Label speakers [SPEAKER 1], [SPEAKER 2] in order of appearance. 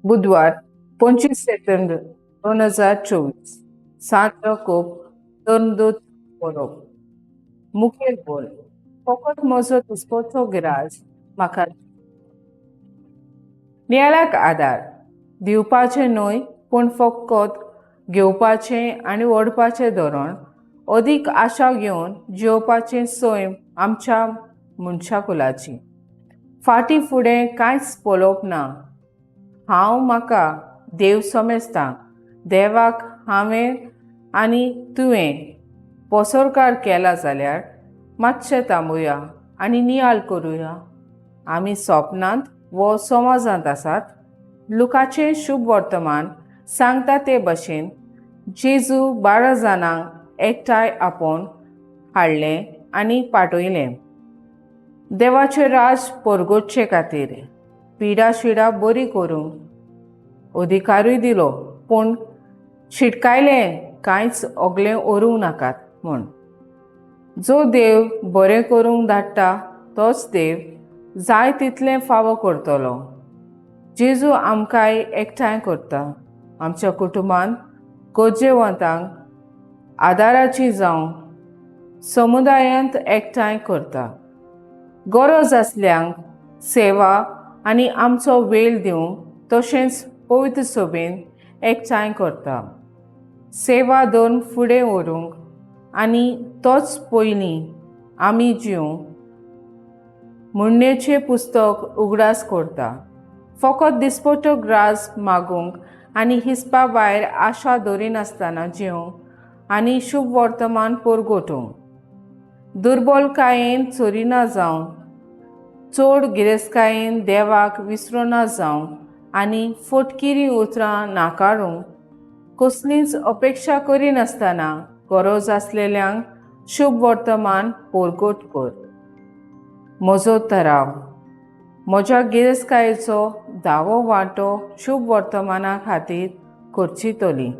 [SPEAKER 1] बुधवार 25 सप्टेंबर 2024 सांजचो खूब तरंदूत बरोवप. मुखेल बोल फकत म्हजो दिसपाचो गिराज म्हाका नियाळाक आदार दिवपाचें न्हय पूण फकत घेवपाचें आनी ओडपाचें धोरण अदीक आशा घेवन जेवपाचें सैम आमच्या मनशाकुलाची. फाटीं फुडें कांयच पळोवप ना. हांव म्हाका देव समजतां. देवाक हांवें आनी तुवें पसरकार केला जाल्यार मातशें थांबुया आनी नियाळ करुया. आमी स्वप्नांत वो समाजांत आसात. लुकाचें शुभ वर्तमान सांगता ते भाशेन जेजू 12 जाणांक एकठांय आपोवन हाडलें आनी पाठयलें देवाचें राज परगटचे खातीर. पिडा शिडा बरी करूंक अधिकारूय दिलो, पूण शिटकायलें कांयच ओगलें ओरूंक नाकात म्हूण. जो देव बरें करूंक धाडटा तोच देव जाय तितलें फावो करतलो. जेजू आमकांय एकठांय करता. आमच्या कुटुंबांत गरजेवंतांक आदाराची जावं समुदायांत एकठांय करता. गरज आसल्यांक सेवा आनी आमचो वेळ दिवंक तशेंच पवित्र सभेन एकठांय करता. सेवा धरून फुडें व्हरूंक आनी तोच पयलीं आमी जिवंक म्हणणेचें पुस्तक उगडास करता. फकत दिसपट्टो ग्रास मागूंक आनी हिसपा भायर आशा धरिनासतना जिवंक आनी शुभ वर्तमान परगटूंक. दुर्बलकायेन चोरिना जावं चड गिरेस्तकायेन देवाक विसरुना जावं आनी फटकिरी उतरां नाकारूंक कसलीच अपेक्षा करिनासतना गरज आसलेल्यांक शुभ वर्तमान परगट कर. म्हजो थाराव म्हज्या गिरेस्तकायेचो दावो वांटो शुभ वर्तमाना खातीर करची तली.